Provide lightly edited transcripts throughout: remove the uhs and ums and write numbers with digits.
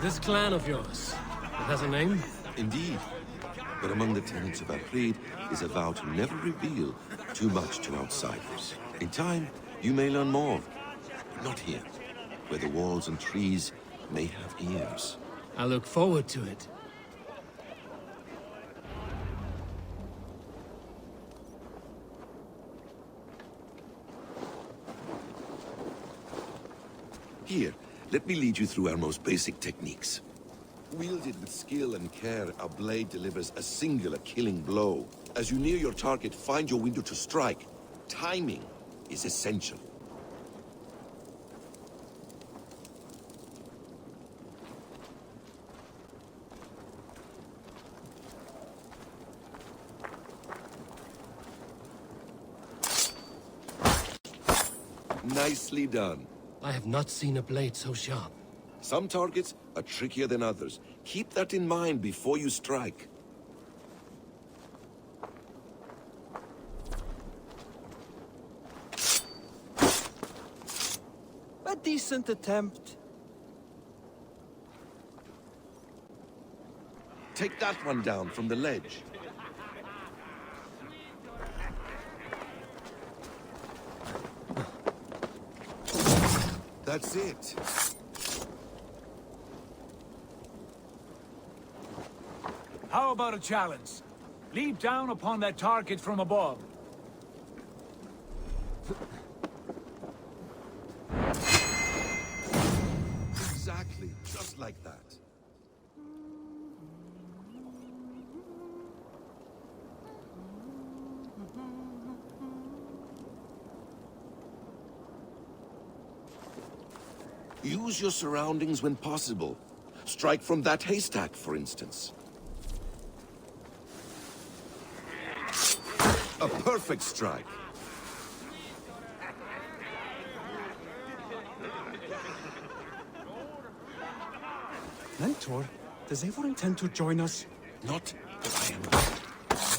This clan of yours, it has a name? Indeed. But among the tenets of our creed is a vow to never reveal too much to outsiders. In time, you may learn more, but not here, where the walls and trees may have ears. I look forward to it. Here, let me lead you through our most basic techniques. Wielded with skill and care, our blade delivers a singular killing blow. As you near your target, find your window to strike. Timing is essential. Nicely done. I have not seen a blade so sharp. Some targets are trickier than others. Keep that in mind before you strike. A decent attempt. Take that one down from the ledge. That's it. How about a challenge? Leap down upon that target from above. Exactly, just like that. Use your surroundings when possible. Strike from that haystack, for instance. A perfect strike. Mentor, does Eivor intend to join us? Not that I am.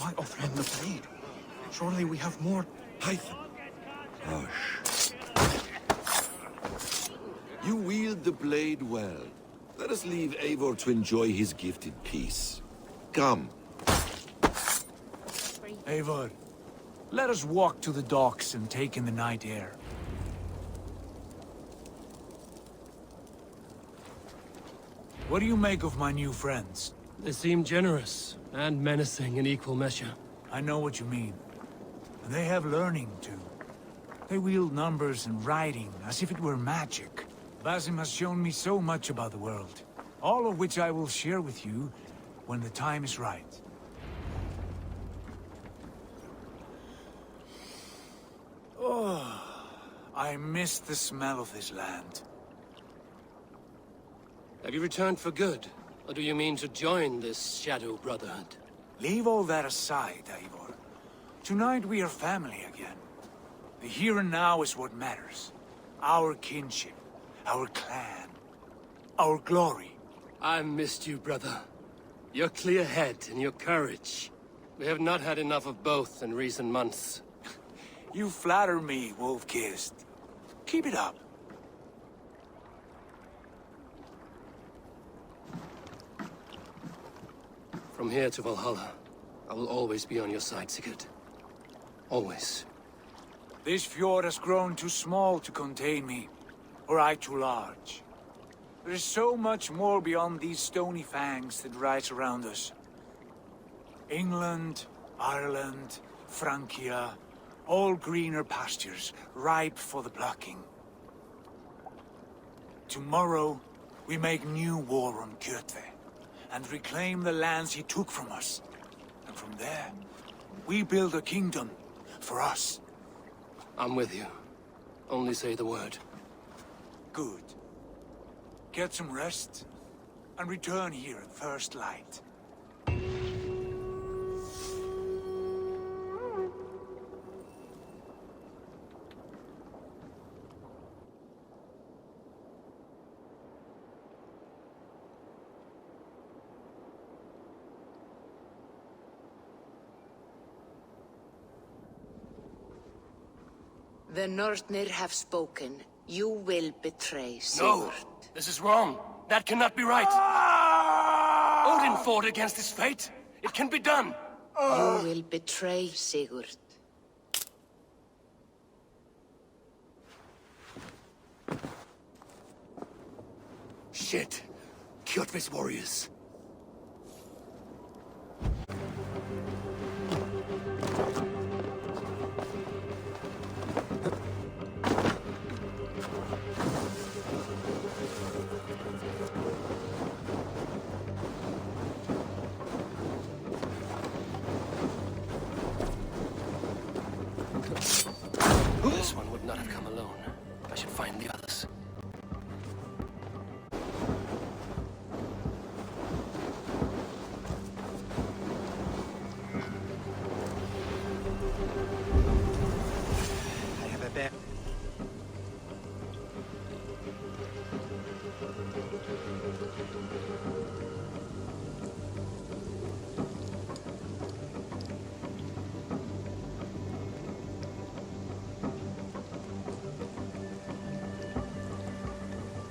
Why offer him the blade? Surely we have more. Hytham. Hush. You wield the blade well. Let us leave Eivor to enjoy his gift in peace. Come. Eivor, let us walk to the docks and take in the night air. What do you make of my new friends? They seem generous and menacing in equal measure. I know what you mean. And they have learning, too. They wield numbers and writing as if it were magic. Basim has shown me so much about the world, all of which I will share with you when the time is right. Oh, I miss the smell of this land. Have you returned for good? Or do you mean to join this Shadow Brotherhood? Leave all that aside, Eivor. Tonight we are family again. The here and now is what matters. Our kinship, our clan, our glory. I missed you, brother. Your clear head and your courage. We have not had enough of both in recent months. You flatter me, Wolf-Kissed. Keep it up. From here to Valhalla, I will always be on your side, Sigurd. Always. This fjord has grown too small to contain me, or I too large. There is so much more beyond these stony fangs that rise around us. England, Ireland, Francia, all greener pastures, ripe for the plucking. Tomorrow, we make new war on Kjotve, and reclaim the lands he took from us. And from there, we build a kingdom for us. I'm with you. Only say the word. Good. Get some rest, and return here at first light. The Northnir have spoken. You will betray No! Sigurd. This is wrong. That cannot be right. Odin fought against his fate. It can be done. You will betray Sigurd. Shit. Kjotve's warriors. This one would not have come alone. I should find the others. I have a bet.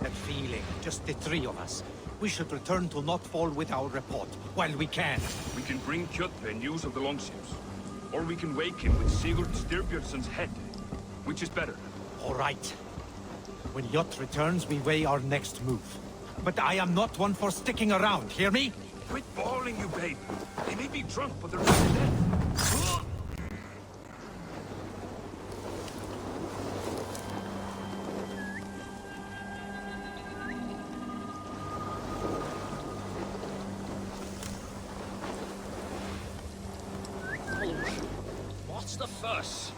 That feeling, just the three of us. We should return to Notfall with our report, while we can. We can bring Kjotve news of the longships. Or we can wake him with Sigurd Styrbjörnsson's head. Which is better? All right. When Jot returns, we weigh our next move. But I am not one for sticking around, hear me? Quit bawling, you babe. They may be drunk, but they're not dead. What's the fuss?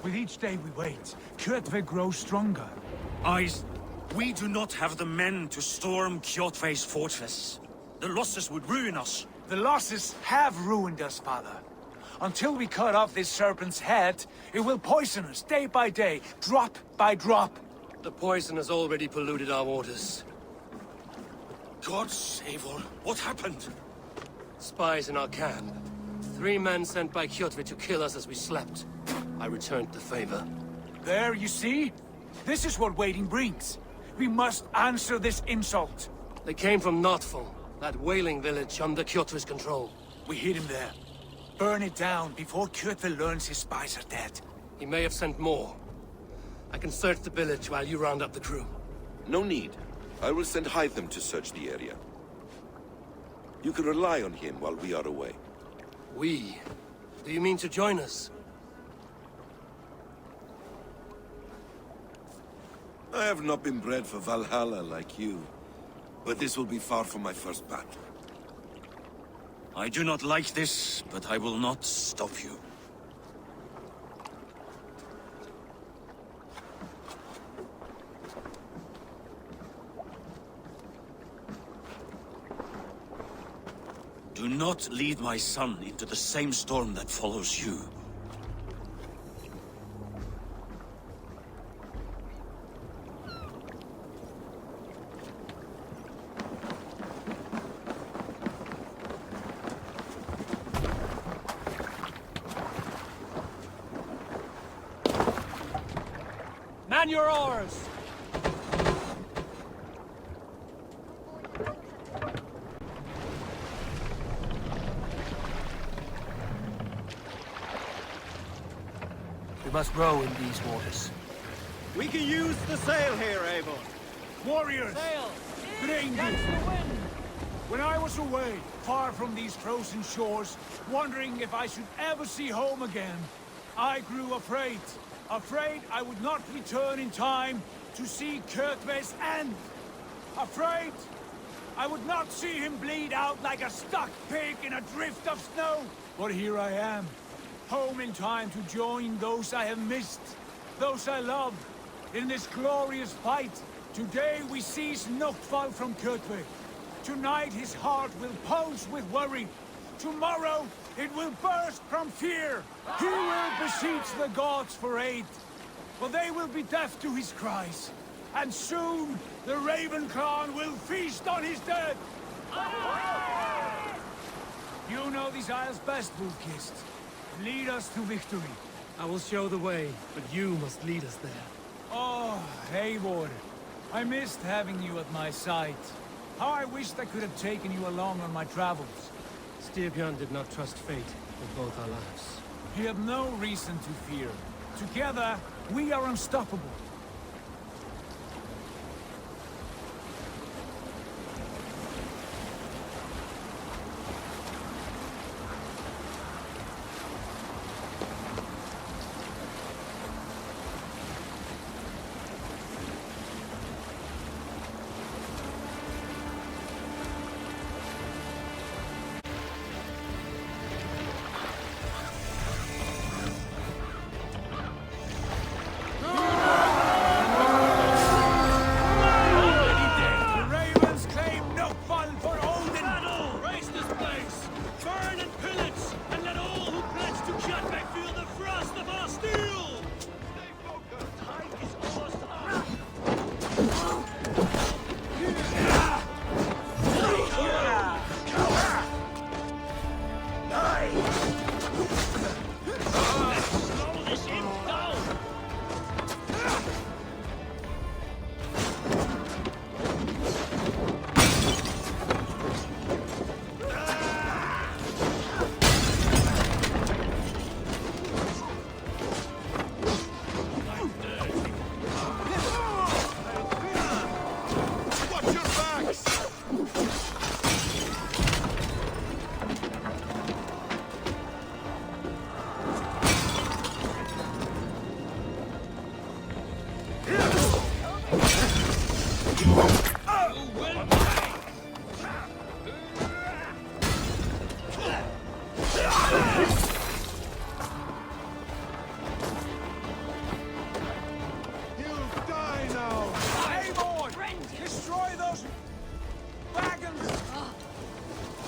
With each day we wait, Kjotve grows stronger. We do not have the men to storm Kjotve's fortress. The losses would ruin us. The losses have ruined us, father. Until we cut off this serpent's head, it will poison us day by day, drop by drop. The poison has already polluted our waters. God save all. What happened? Spies in our camp. 3 men sent by Kjotve to kill us as we slept. I returned the favor. There, you see? This is what waiting brings. We must answer this insult. They came from Notfall, that whaling village under Kjotve's control. We hid him there. Burn it down before Kjotve learns his spies are dead. He may have sent more. I can search the village while you round up the crew. No need. I will send Hytham to search the area. You can rely on him while we are away. We? Do you mean to join us? I have not been bred for Valhalla like you, but this will be far from my first battle. I do not like this, but I will not stop you. Do not lead my son into the same storm that follows you. Man your oars! We must row in these waters. We can use the sail here, Avon. Warriors! Strangers! When I was away, far from these frozen shores, wondering if I should ever see home again, I grew afraid. Afraid I would not return in time to see Kjotve's end. Afraid I would not see him bleed out like a stuck pig in a drift of snow. But here I am, home in time to join those I have missed, those I love, in this glorious fight. Today we seize Noctval from Kjotve. Tonight his heart will pulse with worry. Tomorrow it will burst from fear. He will beseech the gods for aid, but they will be deaf to his cries. And soon the Raven clan will feast on his dead. You know these isles best, Wolf-Kissed. Lead us to victory. I will show the way, but you must lead us there. Oh, Eivor. I missed having you at my side. How I wished I could have taken you along on my travels. Styrbjörn did not trust fate with both our lives. You have no reason to fear. Together, we are unstoppable.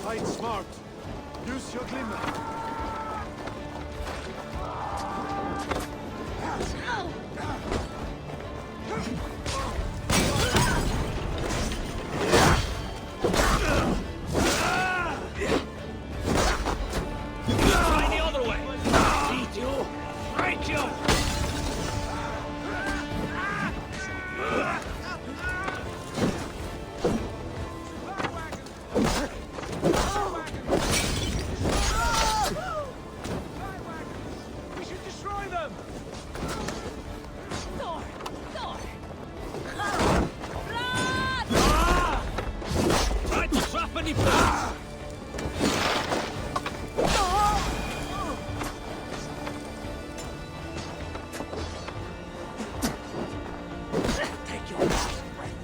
Fight smart. Use your glimmer. Try the other way. Eat you. Break you. We should destroy them! Try to trap any birds. Take your last breath.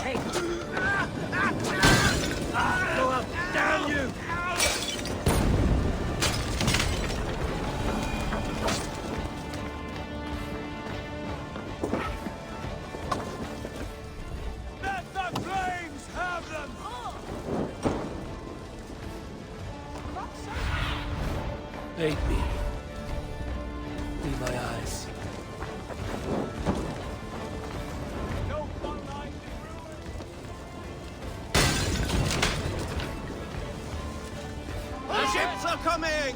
Take go up, damn you! Let the flames have them! Aid me. Be my eyes. No fun lies in ruin! The ships are coming!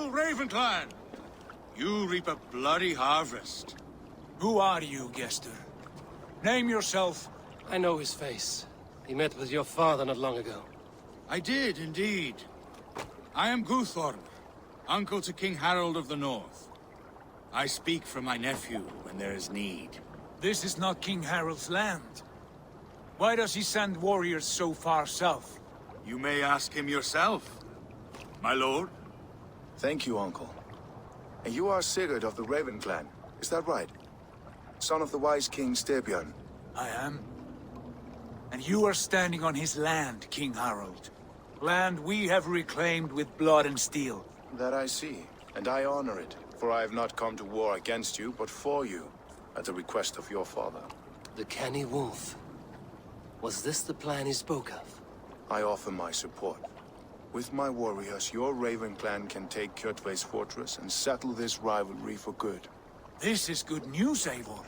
Hail, Raven Clan! You reap a bloody harvest. Who are you, Gester? Name yourself. I know his face. He met with your father not long ago. I did, indeed. I am Guthorm, uncle to King Harold of the North. I speak for my nephew when there is need. This is not King Harold's land. Why does he send warriors so far south? You may ask him yourself, my lord. Thank you, uncle. And you are Sigurd of the Raven Clan, is that right? Son of the wise King Styrbjörn. I am. And you are standing on his land, King Harold. Land we have reclaimed with blood and steel. That I see, and I honor it, for I have not come to war against you, but for you, at the request of your father. The canny wolf. Was this the plan he spoke of? I offer my support. With my warriors, your Raven Clan can take Kjotve's fortress and settle this rivalry for good. This is good news, Eivor.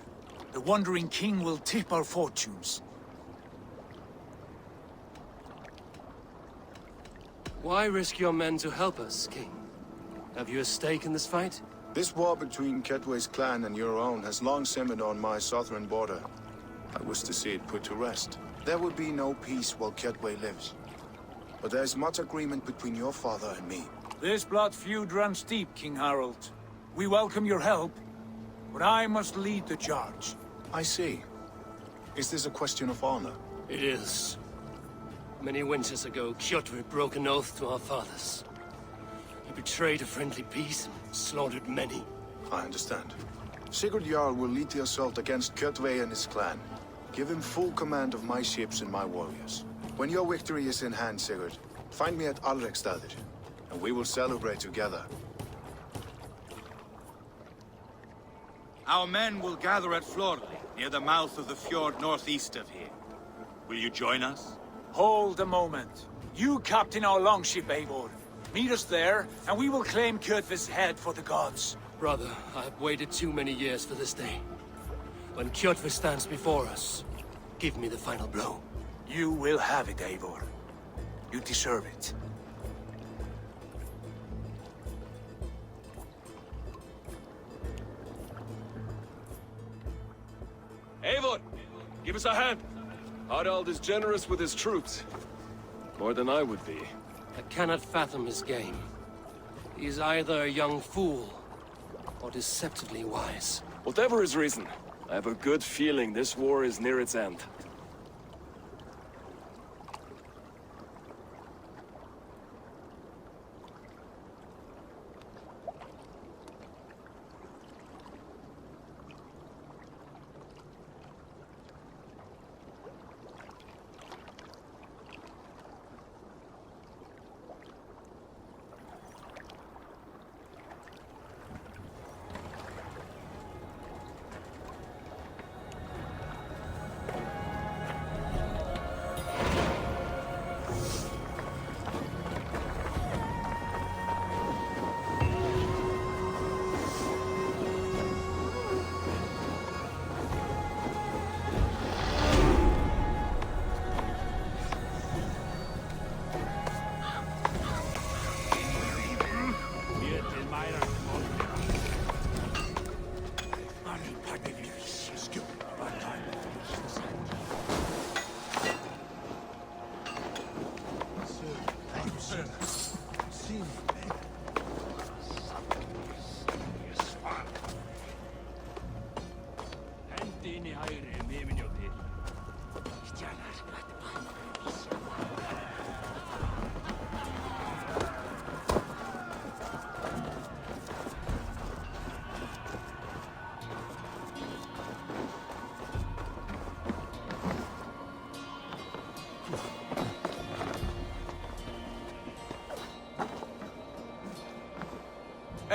The Wandering King will tip our fortunes. Why risk your men to help us, King? Have you a stake in this fight? This war between Kjotve's clan and your own has long simmered on my southern border. I wish to see it put to rest. There will be no peace while Kjotve lives. But there's much agreement between your father and me. This blood feud runs deep, King Harold. We welcome your help, but I must lead the charge. I see. Is this a question of honor? It is. Many winters ago, Kjotve broke an oath to our fathers. He betrayed a friendly peace and slaughtered many. I understand. Sigurd Jarl will lead the assault against Kjotve and his clan. Give him full command of my ships and my warriors. When your victory is in hand, Sigurd, find me at Alrekstadir, and we will celebrate together. Our men will gather at Florli, near the mouth of the fjord northeast of here. Will you join us? Hold a moment. You captain our longship, Eivor. Meet us there, and we will claim Kjotve's head for the gods. Brother, I have waited too many years for this day. When Kjotve stands before us, give me the final blow. You will have it, Eivor. You deserve it. Eivor, give us a hand. Harald is generous with his troops. More than I would be. I cannot fathom his game. He is either a young fool, or deceptively wise. Whatever his reason, I have a good feeling this war is near its end.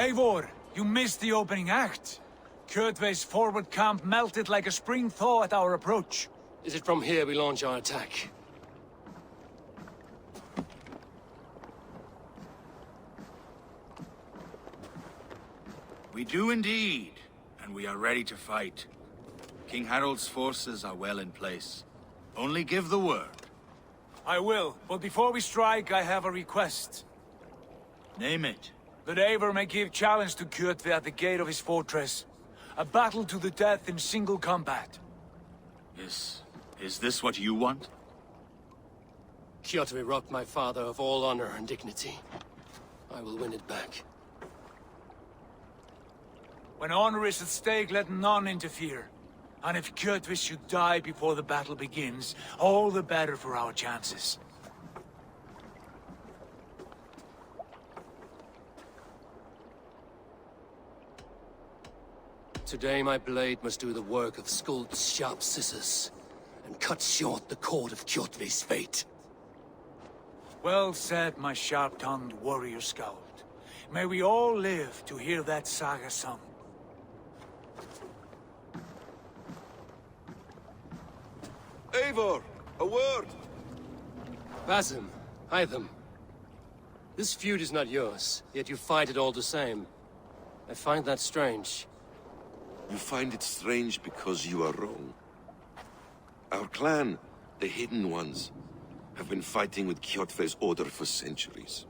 Eivor, you missed the opening act. Kjotve's forward camp melted like a spring thaw at our approach. Is it from here we launch our attack? We do indeed, and we are ready to fight. King Harold's forces are well in place. Only give the word. I will, but before we strike, I have a request. Name it. that Eivor may give challenge to Kjotve at the gate of his fortress. A battle to the death in single combat. Is this what you want? Kjotve robbed my father of all honor and dignity. I will win it back. When honor is at stake, let none interfere. And if Kjotve should die before the battle begins, all the better for our chances. Today my blade must do the work of Skuld's sharp scissors, and cut short the cord of Kjotve's fate. Well said, my sharp-tongued warrior scout. May we all live to hear that saga sung. Eivor, a word! Basim, Hytham. This feud is not yours, yet you fight it all the same. I find that strange. You find it strange because you are wrong. Our clan, the Hidden Ones, have been fighting with Kjotve's order for centuries.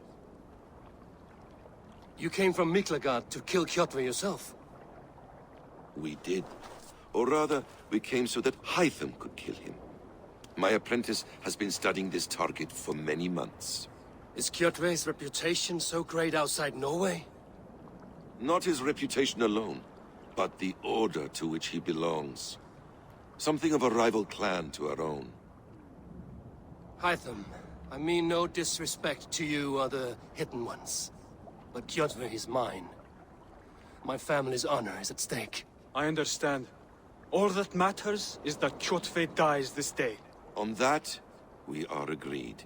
You came from Miklagard to kill Kjotve yourself. We did. Or rather, we came so that Hytham could kill him. My apprentice has been studying this target for many months. Is Kjotve's reputation so great outside Norway? Not his reputation alone, but the order to which he belongs. Something of a rival clan to our own. Hytham, I mean no disrespect to you or the Hidden Ones, but Kjotve is mine. My family's honor is at stake. I understand. All that matters is that Kjotve dies this day. On that, we are agreed.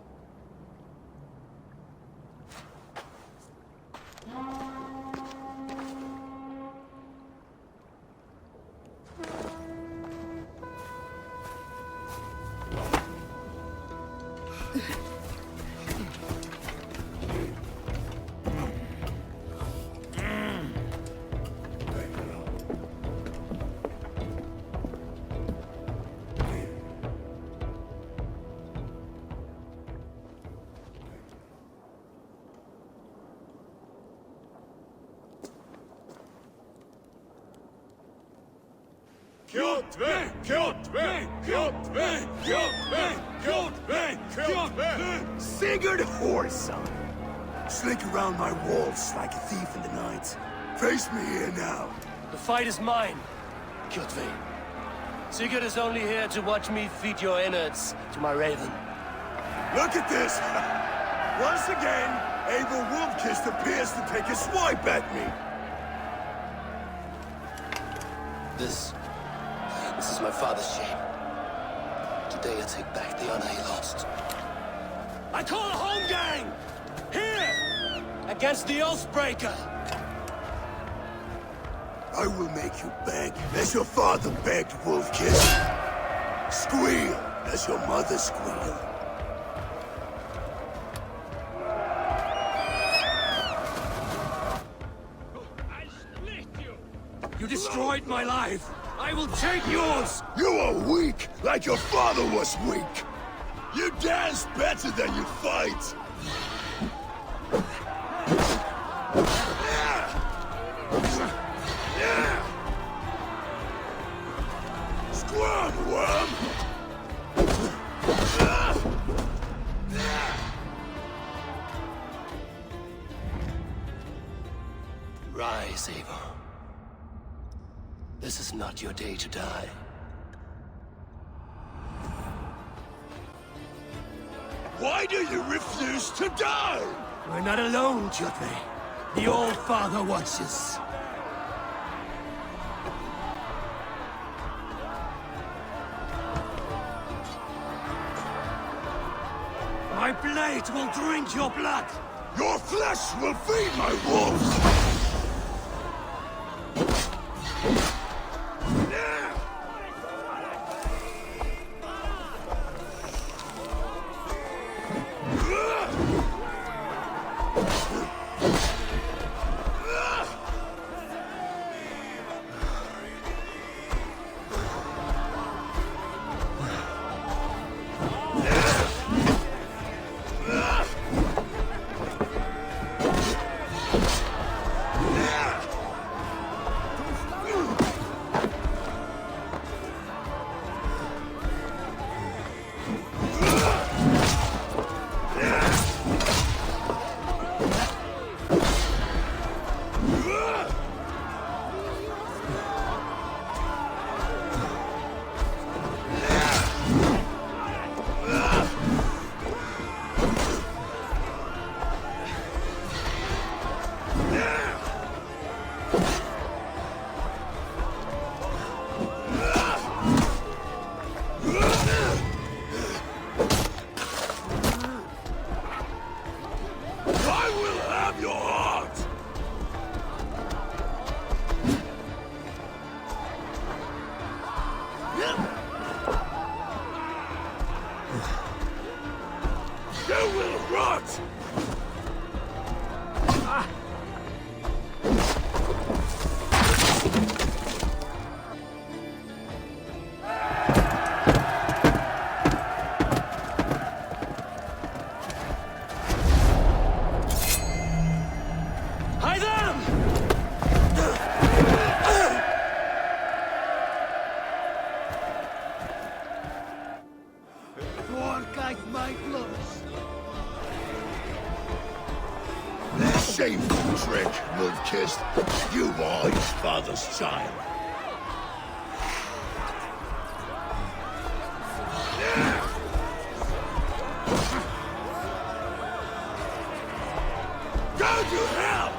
Kjotve! Kjotve! Kjotve! Kjotve! Kjotve! Kjotve! Sigurd Whoreson! Slink around my walls like a thief in the night. Face me here now. The fight is mine, Kjotve. Sigurd is only here to watch me feed your innards to my raven. Look at this! Once again, Eivor Wolfkist appears to take a swipe at me. This is my father's shame. Today I take back the honor he lost. I call a home gang! Here! Against the Oathbreaker! I will make you beg, as your father begged, Wolfkist. Squeal, as your mother squealed. I split you! You destroyed my life! I will take yours! You are weak, like your father was weak. You dance better than you fight. Scrum, worm! Rise, Eivor. This is not your day to die. Why do you refuse to die? We're not alone, Kjotve. The Old Father watches. My blade will drink your blood! Your flesh will feed my wolves! Shameful trick, wolf-kissed. You are his father's child. Go to hell!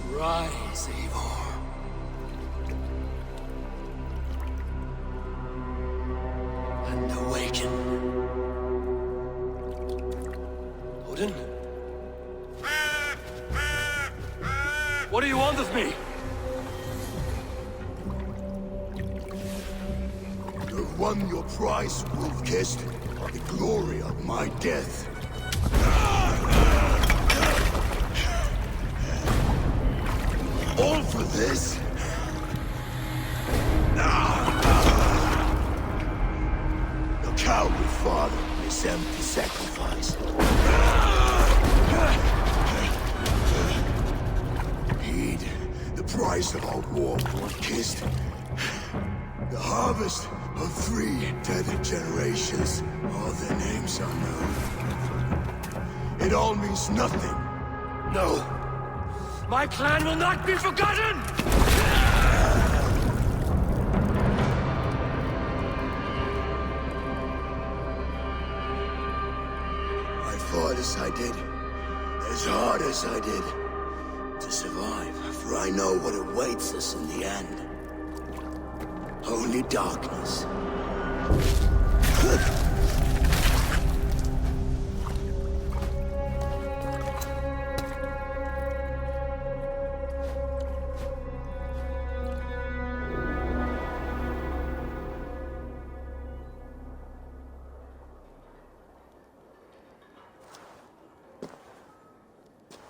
Rise, Eivor. And awaken. Odin? What do you want of me? You've won your prize, wolf-kissed. The glory of my death. All for this? Your cowardly father, this empty sacrifice. Heed the price of our war, wolf-kissed. The harvest of 3 dead generations. All their names are known. It all means nothing. No. My clan will not be forgotten! I fought as I did, as hard as I did, to survive, for I know what awaits us in the end. Only darkness.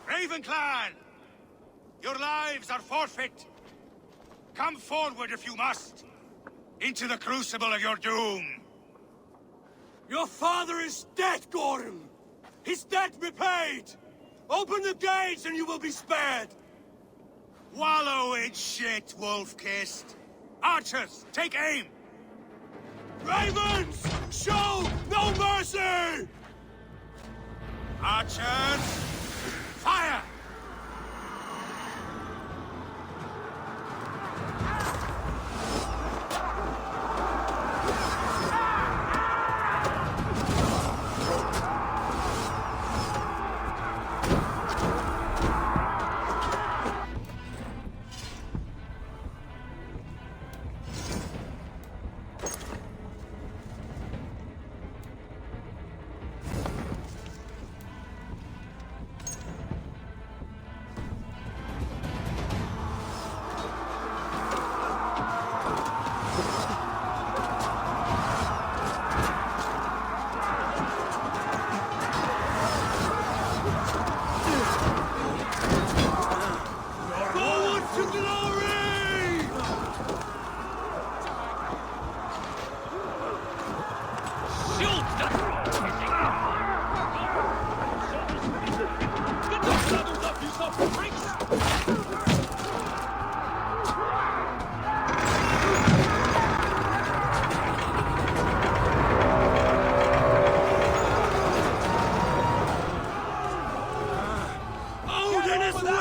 Raven Clan! Your lives are forfeit! Come forward if you must! Into the crucible of your doom! Your father is dead, Gorm! His debt repaid! Open the gates and you will be spared! Wallow in shit, wolf-kissed! Archers, take aim! Ravens! Show no mercy! Archers, fire!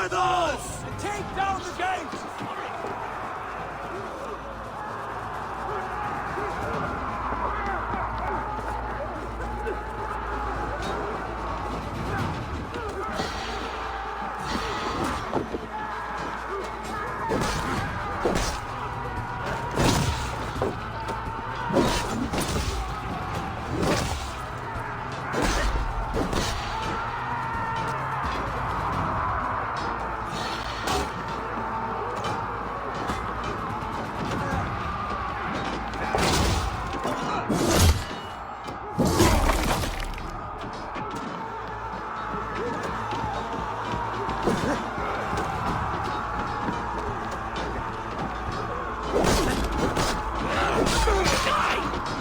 with us! Take down the gates!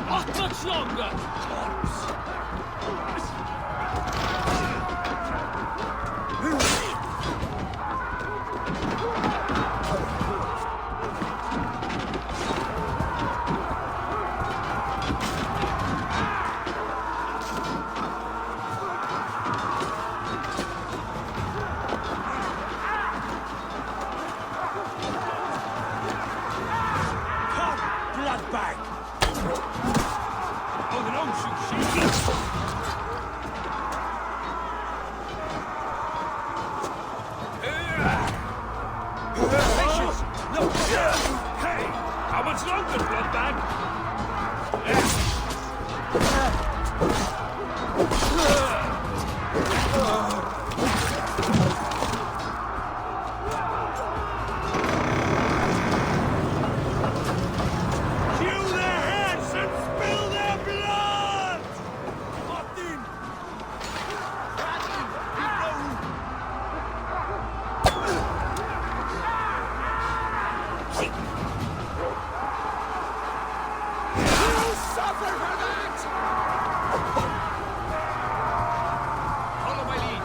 Not much longer! Bloodbag! Holding on, shaky! Patience! No! Hey! How much longer, Bloodbag? Hew their heads and spill their blood! Martin! You'll suffer for that! Follow my lead.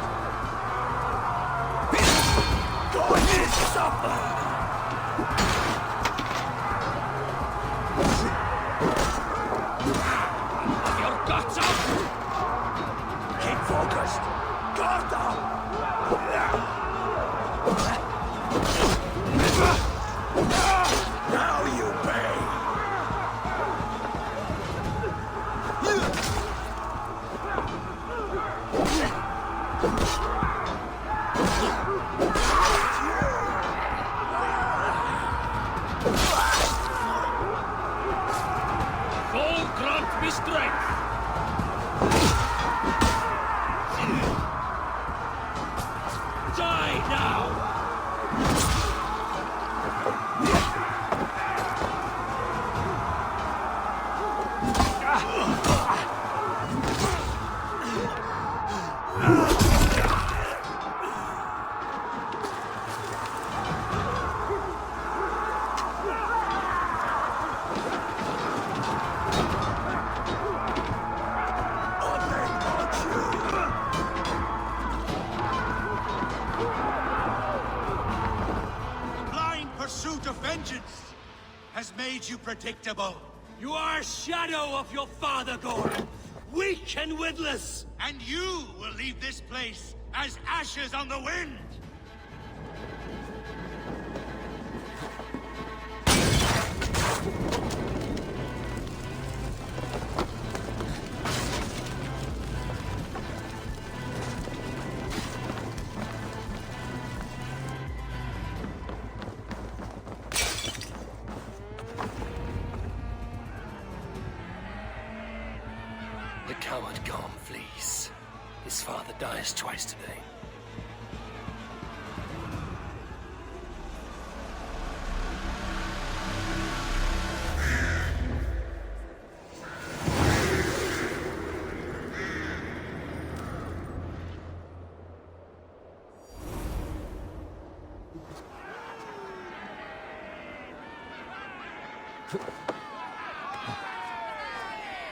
Go and suffer! Your guts out! Keep focused! Guard down! Now you pay! God grant me strength! Die now! Blind pursuit of vengeance has made you predictable. You are a shadow of your father, Gordon. Weak and witless. And you will leave this place as ashes on the wind. The coward Gorm flees. His father dies twice today.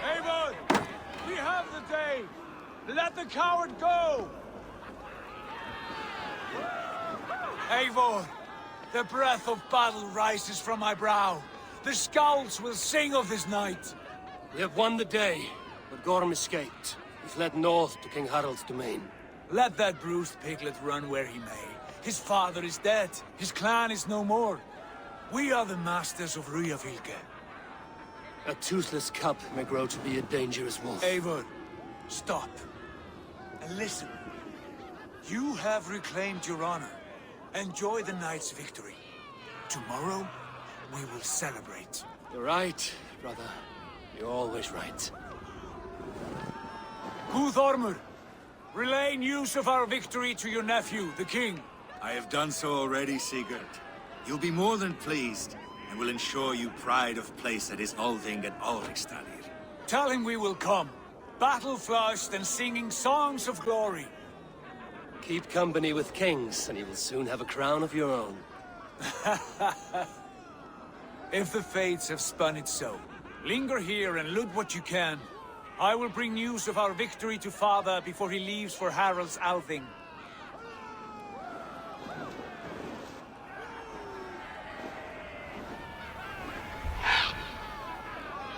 Avon! We have the day! Let the coward go! Eivor, the breath of battle rises from my brow. The scouts will sing of this night. We have won the day, but Gorm escaped. He's fled north to King Harald's domain. Let that bruised piglet run where he may. His father is dead. His clan is no more. We are the masters of Ryafylke. A toothless cub may grow to be a dangerous wolf. Eivor, stop. And listen. You have reclaimed your honor. Enjoy the night's victory. Tomorrow, we will celebrate. You're right, brother. You're always right. Guthormur, relay news of our victory to your nephew, the king. I have done so already, Sigurd. You'll be more than pleased, and will ensure you pride of place at his Althing at Alrikstadir. Tell him we will come, battle-flushed and singing songs of glory. Keep company with kings, and you will soon have a crown of your own. If the fates have spun it so, linger here and loot what you can. I will bring news of our victory to father before he leaves for Harald's Althing.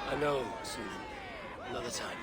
I know, soon. Another time.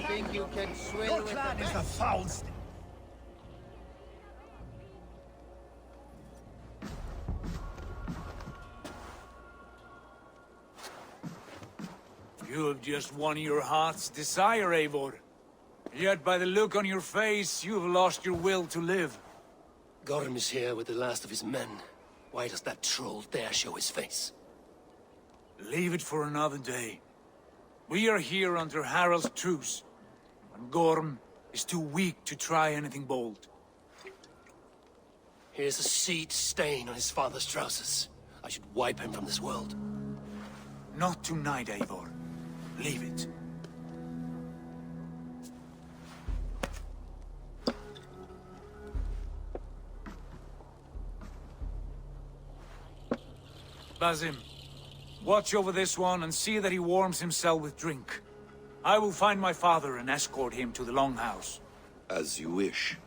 Think you can swim Your with clan the is the best? foulest. You have just won your heart's desire, Eivor. Yet by the look on your face, you have lost your will to live. Gorm is here with the last of his men. Why does that troll dare show his face? Leave it for another day. We are here under Harald's truce, and Gorm is too weak to try anything bold. Here's a seed stain on his father's trousers. I should wipe him from this world. Not tonight, Eivor. Leave it. Basim, watch over this one and see that he warms himself with drink. I will find my father and escort him to the Longhouse. As you wish.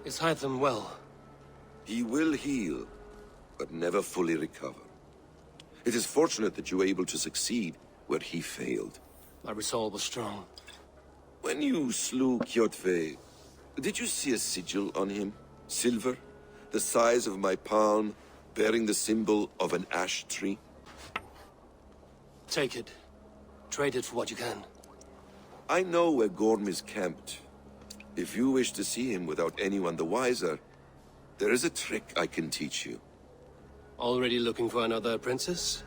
Is Hytham well? He will heal, but never fully recover. It is fortunate that you were able to succeed where he failed. My resolve was strong. When you slew Kjotve, did you see a sigil on him? Silver? The size of my palm, bearing the symbol of an ash tree? Take it. Trade it for what you can. I know where Gorm is camped. If you wish to see him without anyone the wiser, there is a trick I can teach you. Already looking for another princess?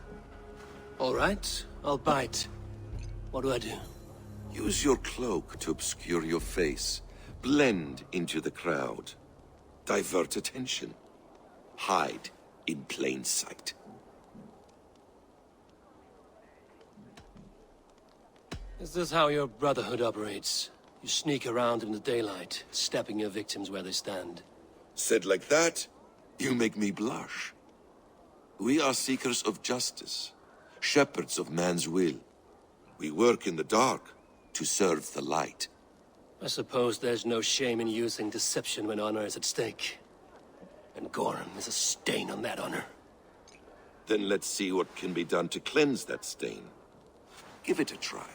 All right, I'll bite. What do I do? Use your cloak to obscure your face. Blend into the crowd. Divert attention. Hide in plain sight. Is this how your Brotherhood operates? You sneak around in the daylight, stepping your victims where they stand. Said like that, you make me blush. We are seekers of justice, shepherds of man's will. We work in the dark to serve the light. I suppose there's no shame in using deception when honor is at stake. And Gorm is a stain on that honor. Then let's see what can be done to cleanse that stain. Give it a try.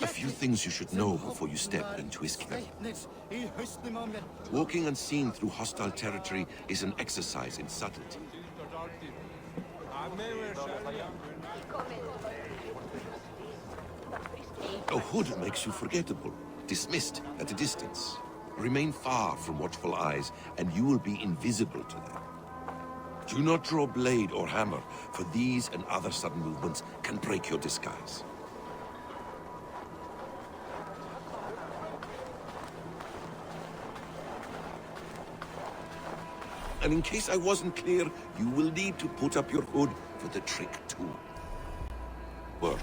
A few things you should know before you step into his camp. Walking unseen through hostile territory is an exercise in subtlety. A hood makes you forgettable, dismissed at a distance. Remain far from watchful eyes, and you will be invisible to them. Do not draw blade or hammer, for these and other sudden movements can break your disguise. And in case I wasn't clear, you will need to put up your hood for the trick too. Work.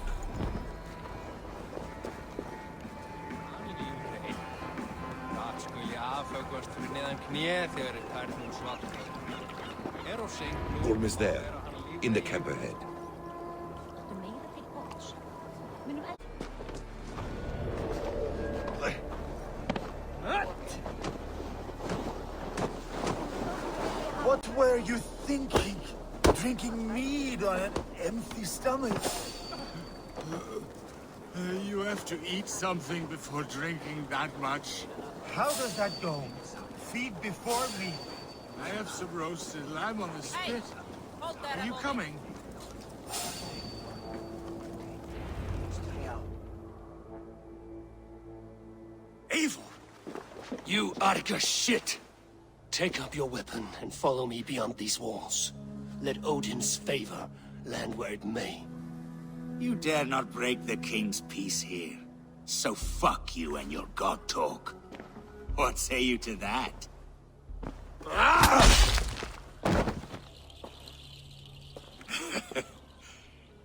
Gorm is there, in the camp ahead. What were you thinking? Drinking mead on an empty stomach? You have to eat something before drinking that much. How does that go? Feed before meat. I have some roasted lamb on the spit. Are you coming? Eivor! You Arga shit! Take up your weapon and follow me beyond these walls. Let Odin's favor land where it may. You dare not break the king's peace here. So fuck you and your god talk. What say you to that?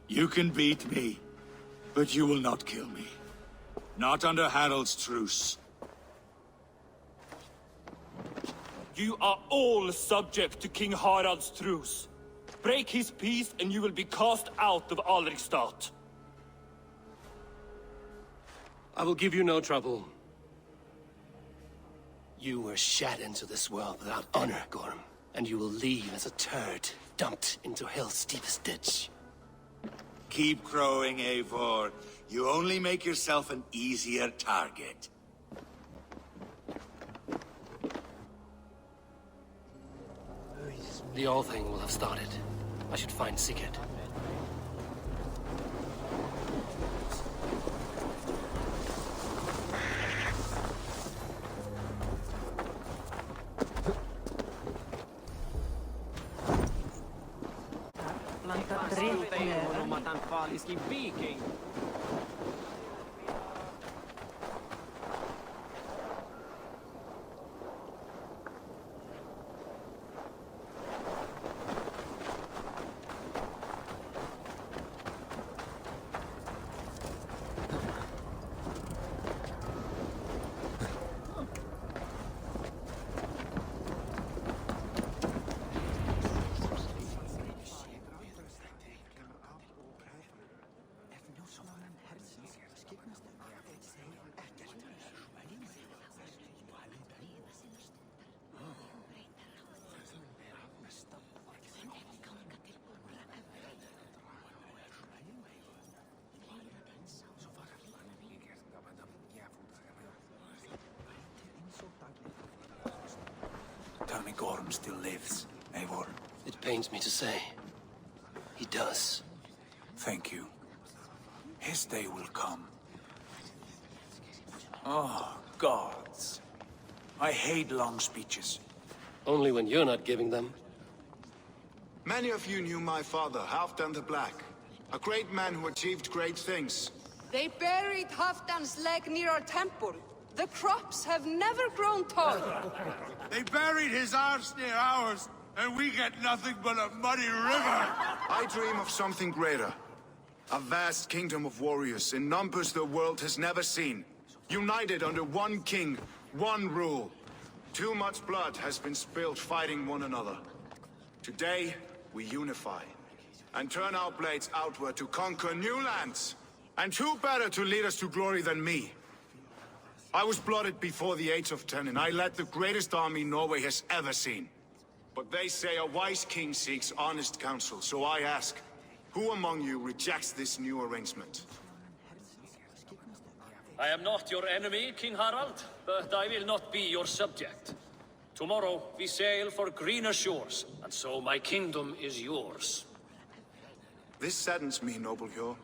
You can beat me, but you will not kill me. Not under Harald's truce. You are all subject to King Harald's truce. Break his peace and you will be cast out of Alrikstad. I will give you no trouble. You were shat into this world without honor, Gorm, and you will leave as a turd dumped into hell's deepest ditch. Keep crowing, Eivor. You only make yourself an easier target. The All Thing will have started. I should find Sigurd. me Gorm still lives, Eivor. It pains me to say. He does. Thank you. His day will come. Oh, gods. I hate long speeches. Only when you're not giving them. Many of you knew my father, Halfdan the Black. A great man who achieved great things. They buried Halfdan's leg near our temple. The crops have never grown tall. They buried his arse near ours, and we get nothing but a muddy river. I dream of something greater. A vast kingdom of warriors in numbers the world has never seen. United under one king, one rule. Too much blood has been spilled fighting one another. Today, we unify. And turn our blades outward to conquer new lands. And who better to lead us to glory than me? I was blooded before the age of 10, and I led the greatest army Norway has ever seen. But they say a wise king seeks honest counsel, so I ask, who among you rejects this new arrangement? I am not your enemy, King Harald, but I will not be your subject. Tomorrow we sail for greener shores, and so my kingdom is yours. This saddens me, noble Hjor.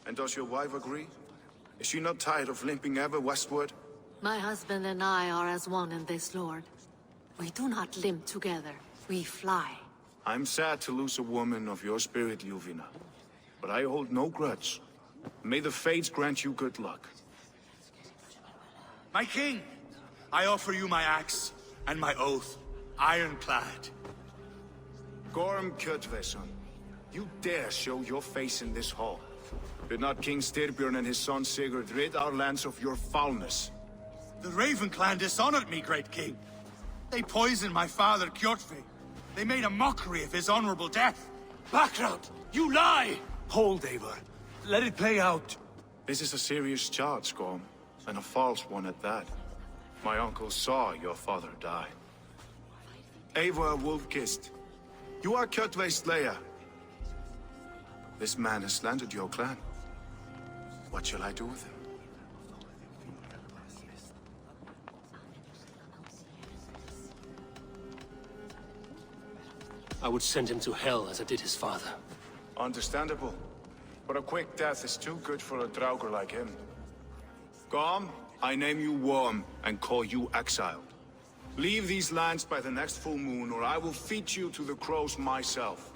And does your wife agree? Is she not tired of limping ever westward? My husband and I are as one in this, Lord. We do not limp together. We fly. I'm sad to lose a woman of your spirit, Yuvina. But I hold no grudge. May the fates grant you good luck. My king, I offer you my axe and my oath, ironclad. Gorm Kjotveson, you dare show your face in this hall. Did not King Styrbjörn and his son Sigurd rid our lands of your foulness? The Raven clan dishonored me, great king. They poisoned my father, Kjotve. They made a mockery of his honorable death. Background! You lie! Hold, Eivor. Let it play out. This is a serious charge, Gorm, and a false one at that. My uncle saw your father die. Eivor Wolf-Kissed, you are Kjotve's slayer. This man has slandered your clan. What shall I do with him? I would send him to hell as I did his father. Understandable. But a quick death is too good for a Draugr like him. Gorm, I name you Worm and call you exiled. Leave these lands by the next full moon, or I will feed you to the crows myself.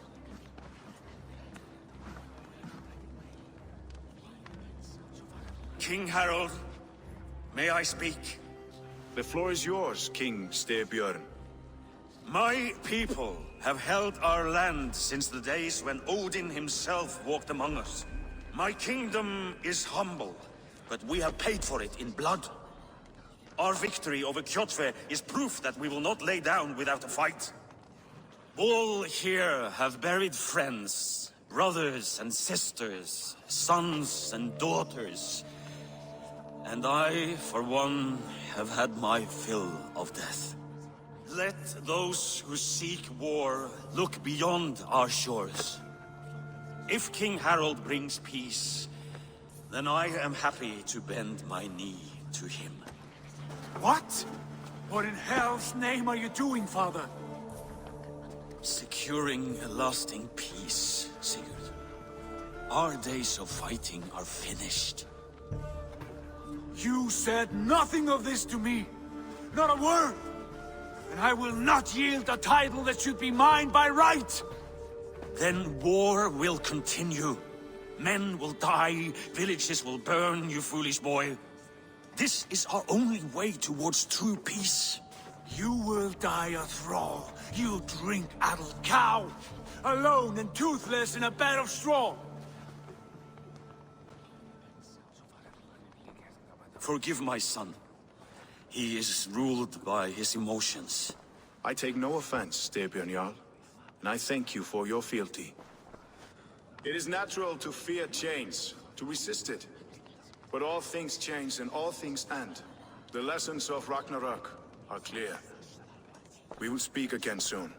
King Harald, may I speak? The floor is yours, King Styrbjörn. My people have held our land since the days when Odin himself walked among us. My kingdom is humble, but we have paid for it in blood. Our victory over Kjotve is proof that we will not lay down without a fight. All here have buried friends, brothers and sisters, sons and daughters. And I, for one, have had my fill of death. Let those who seek war look beyond our shores. If King Harald brings peace, then I am happy to bend my knee to him. What? What in hell's name are you doing, father? Securing a lasting peace, Sigurd. Our days of fighting are finished. You said nothing of this to me. Not a word. And I will not yield a title that should be mine by right. Then war will continue. Men will die, villages will burn, you foolish boy. This is our only way towards true peace. You will die a thrall. You drink-addled cow. Alone and toothless in a bed of straw. Forgive my son. He is ruled by his emotions. I take no offense, Styrbjörn Jarl, and I thank you for your fealty. It is natural to fear change, to resist it. But all things change and all things end. The lessons of Ragnarok are clear. We will speak again soon.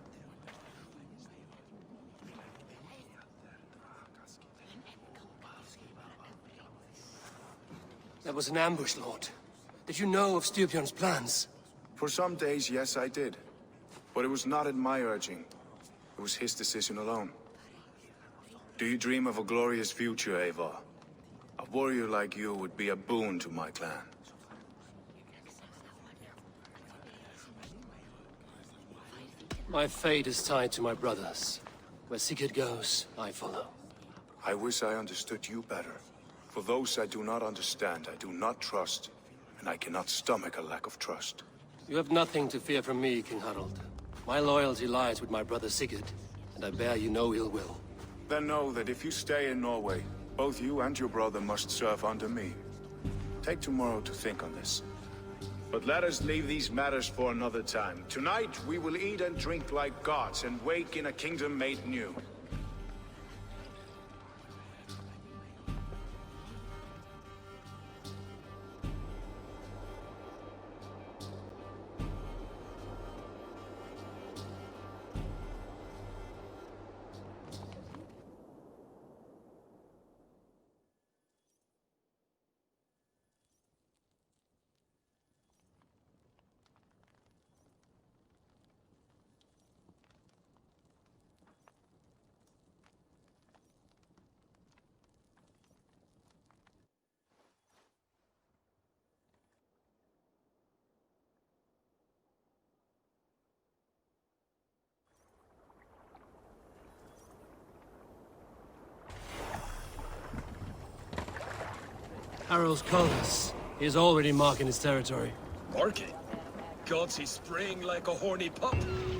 That was an ambush, Lord. Did you know of Styrbjörn's plans? For some days, yes, I did. But it was not at my urging. It was his decision alone. Do you dream of a glorious future, Eivor? A warrior like you would be a boon to my clan. My fate is tied to my brothers. Where Sigurd goes, I follow. I wish I understood you better. For those I do not understand, I do not trust, and I cannot stomach a lack of trust. You have nothing to fear from me, King Harald. My loyalty lies with my brother Sigurd, and I bear you no ill will. Then know that if you stay in Norway, both you and your brother must serve under me. Take tomorrow to think on this. But let us leave these matters for another time. Tonight, we will eat and drink like gods and wake in a kingdom made new. Harald's colors. He is already marking his territory. Marking? Gods, he's spraying like a horny pup.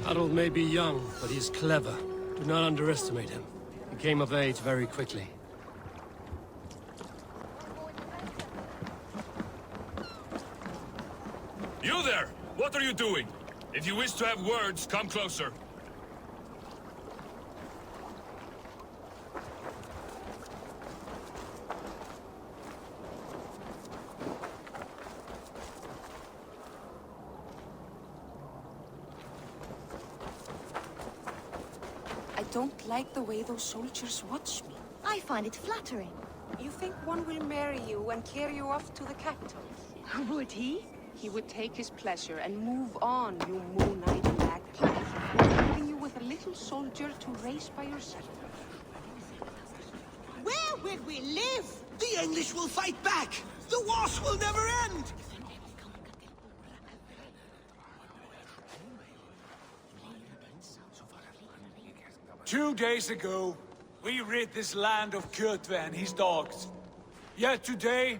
Harald may be young, but he's clever. Do not underestimate him. He came of age very quickly. You there! What are you doing? If you wish to have words, come closer. I don't like the way those soldiers watch me. I find it flattering. You think one will marry you and carry you off to the capital? Would he? He would take his pleasure and move on, you moon-eyed magpie, leaving you with a little soldier to race by yourself. Where will we live? The English will fight back! The wars will never end! 2 days ago, we rid this land of Kjotve and his dogs. Yet today,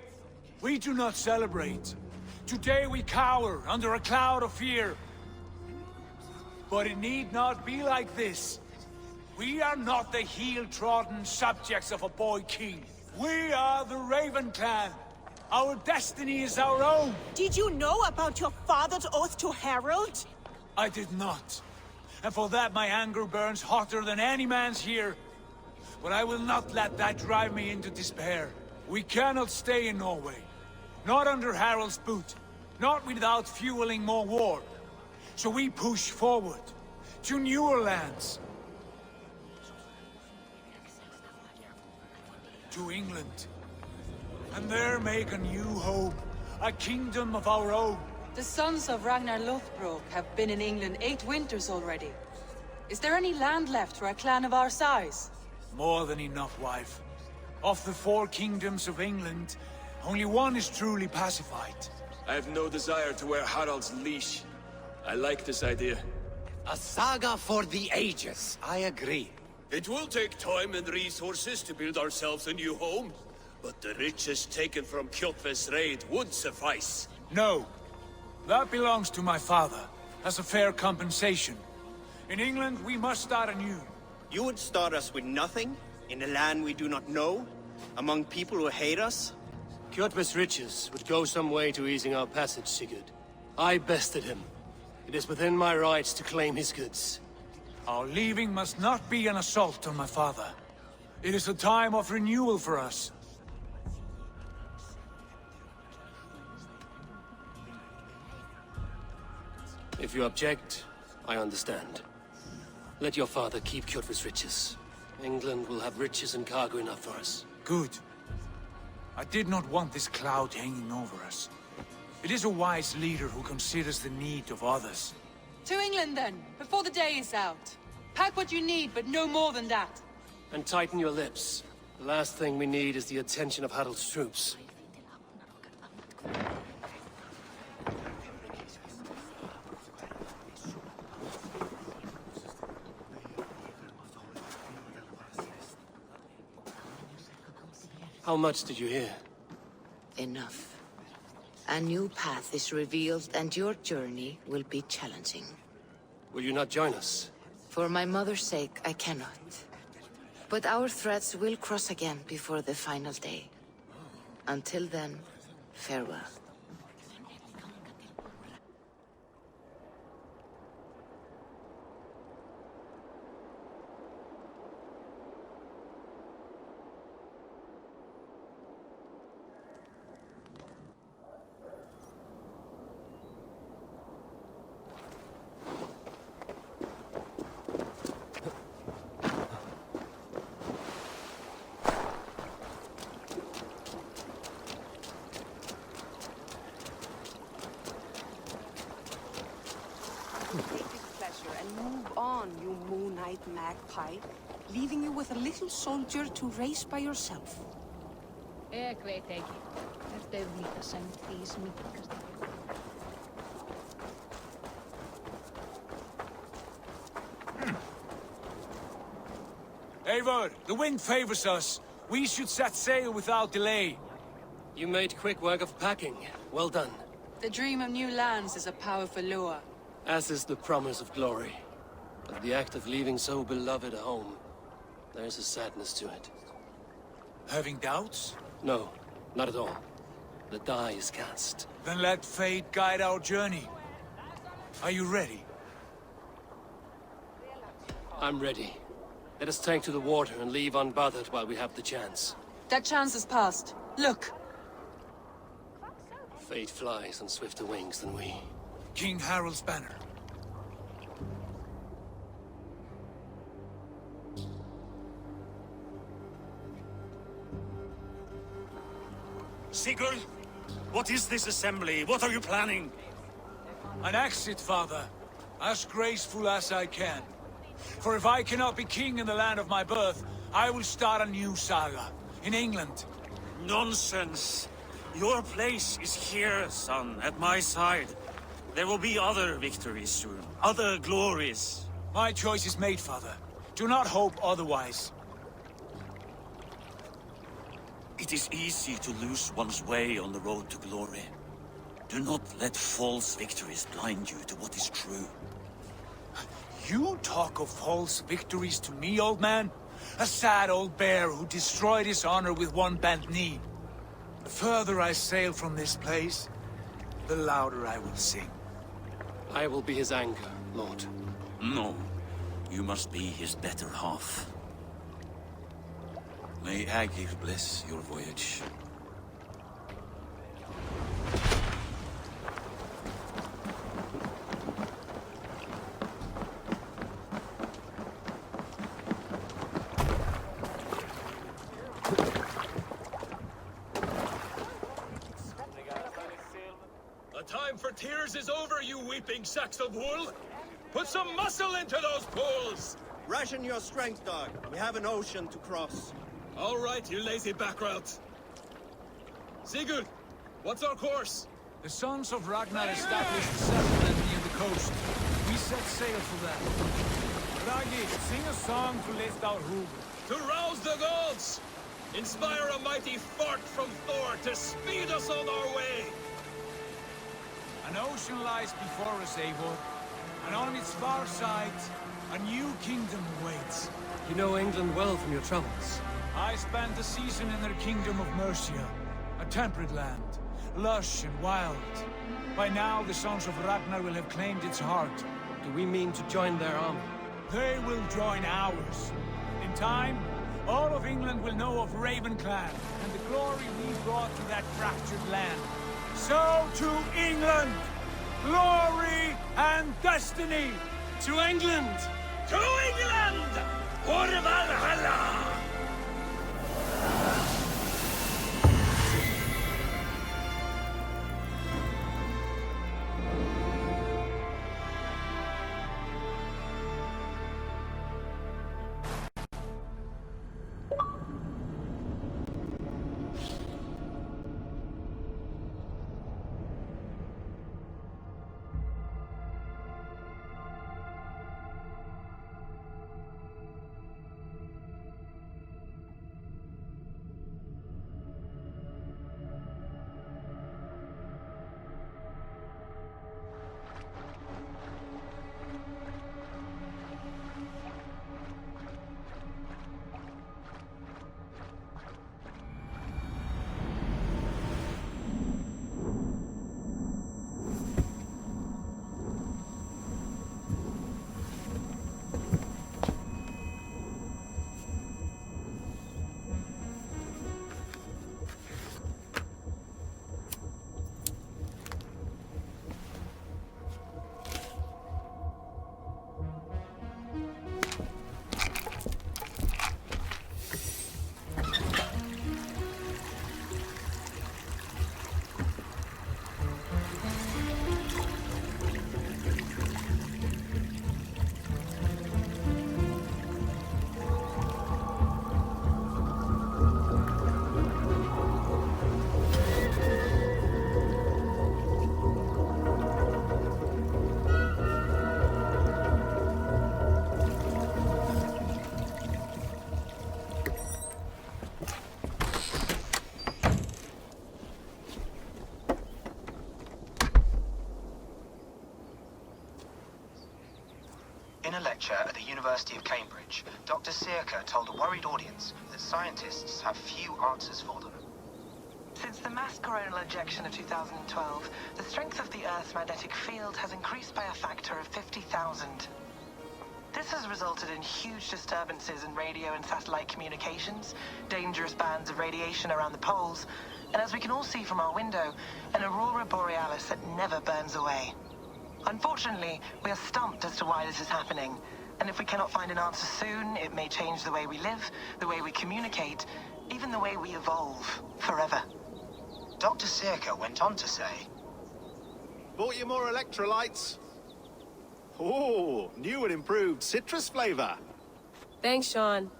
we do not celebrate. Today we cower under a cloud of fear. But it need not be like this. We are not the heel-trodden subjects of a boy king. We are the Raven clan. Our destiny is our own. Did you know about your father's oath to Harald? I did not. And for that my anger burns hotter than any man's here. But I will not let that drive me into despair. We cannot stay in Norway. Not under Harald's boot. Not without fueling more war. So we push forward. To newer lands. To England. And there make a new home. A kingdom of our own. The sons of Ragnar Lothbrok have been in England 8 winters already. Is there any land left for a clan of our size? More than enough, wife. Of the 4 kingdoms of England, only one is truly pacified. I have no desire to wear Harald's leash. I like this idea. A saga for the ages, I agree. It will take time and resources to build ourselves a new home, but the riches taken from Kjotve's raid would suffice. No. That belongs to my father, as a fair compensation. In England, we must start anew. You would start us with nothing? In a land we do not know? Among people who hate us? Kjotve's riches would go some way to easing our passage, Sigurd. I bested him. It is within my rights to claim his goods. Our leaving must not be an assault on my father. It is a time of renewal for us. If you object, I understand. Let your father keep Kjotve's riches. England will have riches and cargo enough for us. Good. I did not want this cloud hanging over us. It is a wise leader who considers the need of others. To England, then, before the day is out. Pack what you need, but no more than that. And tighten your lips. The last thing we need is the attention of Harold's troops. How much did you hear? Enough. A new path is revealed, and your journey will be challenging. Will you not join us? For my mother's sake, I cannot. But our threads will cross again before the final day. Until then, farewell. You moon-eyed magpie, leaving you with a little soldier to race by yourself. Ik weet ekki. Þetta er líka semt því smikkast. Eivor, the wind favors us. We should set sail without delay. You made quick work of packing. Well done. The dream of new lands is a powerful lure. As is the promise of glory. But the act of leaving so beloved a home, there's a sadness to it. Having doubts? No, not at all. The die is cast. Then let fate guide our journey. Are you ready? I'm ready. Let us take to the water and leave unbothered while we have the chance. That chance is past. Look! Fate flies on swifter wings than we. King Harold's banner. Sigurd, what is this assembly? What are you planning? An exit, father. As graceful as I can. For if I cannot be king in the land of my birth, I will start a new saga. In England. Nonsense. Your place is here, son, at my side. There will be other victories soon. Other glories. My choice is made, father. Do not hope otherwise. It is easy to lose one's way on the road to glory. Do not let false victories blind you to what is true. You talk of false victories to me, old man? A sad old bear who destroyed his honor with one bent knee. The further I sail from this place, the louder I will sing. I will be his anchor, Lord. No. You must be his better half. May Agir bless your voyage. The time for tears is over, you weeping sacks of wool! Put some muscle into those pools! Ration your strength, dog. We have an ocean to cross. All right, you lazy backrout. Sigurd, what's our course? The sons of Ragnar established a settlement near the coast. We set sail for that. Ragi, sing a song to lift our hoof. To rouse the gods! Inspire a mighty fart from Thor to speed us on our way! An ocean lies before us, Eivor. And on its far side, a new kingdom awaits. You know England well from your travels. I spent a season in their kingdom of Mercia, a temperate land, lush and wild. By now, the sons of Ragnar will have claimed its heart. Do we mean to join their army? They will join ours. In time, all of England will know of Raven Clan and the glory we brought to that fractured land. So to England! Glory and destiny! To England! To England! For Valhalla! a lecture at the University of Cambridge, Dr. Circa told a worried audience that scientists have few answers for them. Since the mass coronal ejection of 2012, the strength of the Earth's magnetic field has increased by a factor of 50,000. This has resulted in huge disturbances in radio and satellite communications, dangerous bands of radiation around the poles, and as we can all see from our window, an aurora borealis that never burns away. Unfortunately, we are stumped as to why this is happening, and if we cannot find an answer soon, it may change the way we live, the way we communicate, even the way we evolve, forever. Dr. Circa went on to say, Bought you more electrolytes? Oh, new and improved citrus flavor. Thanks, Sean.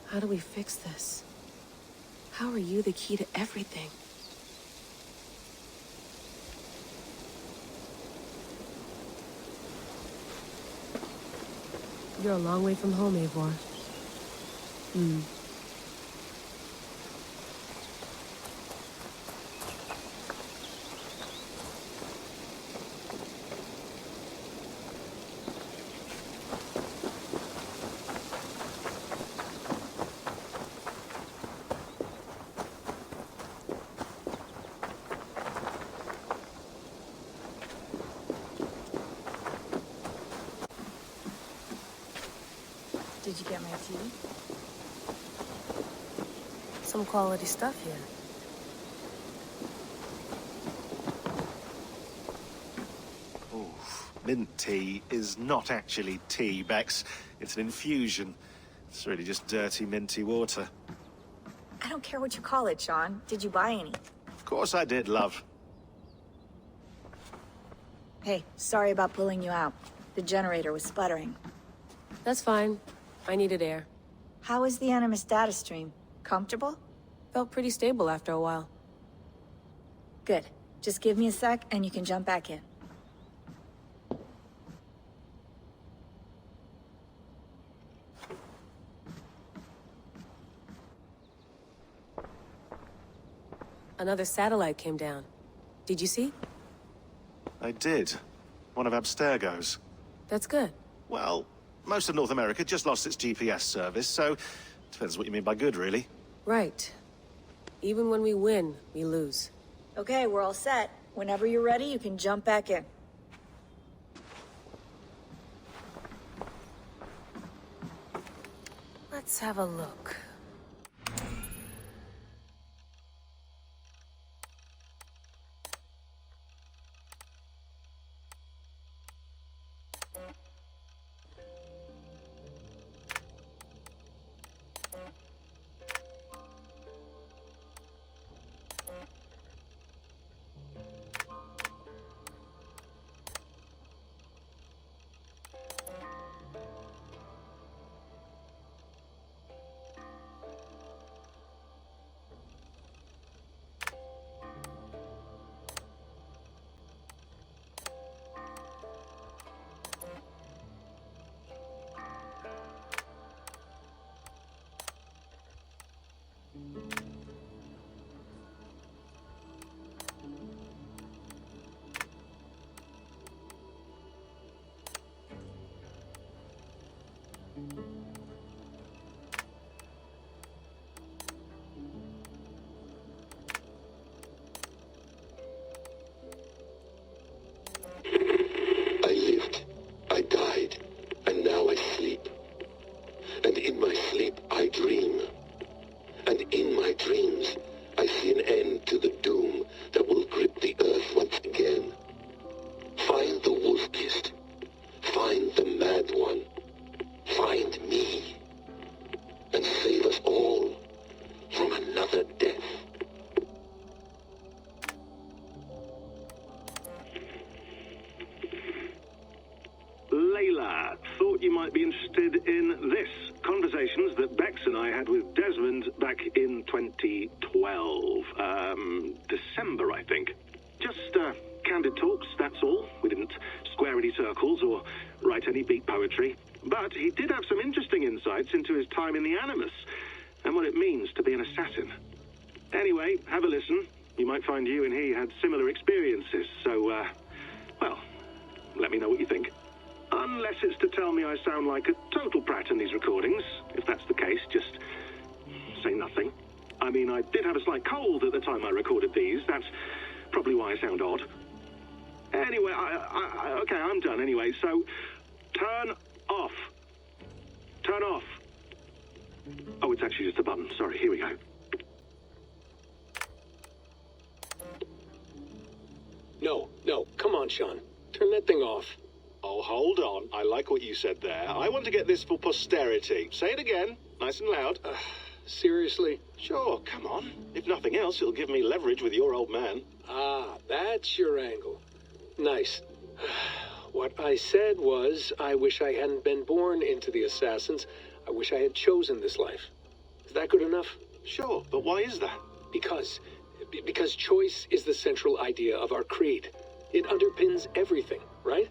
How do we fix this? How are you the key to everything? You're a long way from home, Eivor. Did you get my tea? Some quality stuff here. Mint tea is not actually tea, Bex. It's an infusion. It's really just dirty, minty water. I don't care what you call it, Sean. Did you buy any? Of course I did, love. Hey, sorry about pulling you out. The generator was sputtering. That's fine. I needed air. How was the Animus data stream? Comfortable? Felt pretty stable after a while. Good. Just give me a sec and you can jump back in. Another satellite came down. Did you see? I did. One of Abstergo's. That's good. Well, most of North America just lost its GPS service, so depends what you mean by good, really. Right. Even when we win, we lose. Okay, we're all set. Whenever you're ready, you can jump back in. Let's have a look. I lived, I died, and now I sleep. And in my sleep I dream. And in my dreams I see an end to the doom that will grip the earth once again. Find the wolf-kissed. Find the mad one. Find me. And save us all from another death. Layla, thought you might be interested in this. Conversations that Bex and I had with Desmond back in 2012. December, I think. Just candid talks, that's all. We didn't square any circles or write any beat poetry. But he did have some interesting insights into his time in the Animus and what it means to be an assassin. Anyway, have a listen. You might find you and he had similar experiences, so, well, let me know what you think. Unless it's to tell me I sound like a total prat in these recordings. If that's the case, just say nothing. I mean, I did have a slight cold at the time I recorded these. That's probably why I sound odd. Anyway, okay, I'm done anyway, so turn off. Turn off. Oh, it's actually just a button. Sorry, here we go. No, come on, Sean. Turn that thing off. Oh, hold on. I like what you said there. I want to get this for posterity. Say it again, nice and loud. Seriously? Sure, come on. If nothing else, it'll give me leverage with your old man. Ah, that's your angle. Nice. What I said was, I wish I hadn't been born into the Assassins. I wish I had chosen this life. Is that good enough? Sure, but why is that? Because choice is the central idea of our creed. It underpins everything, right?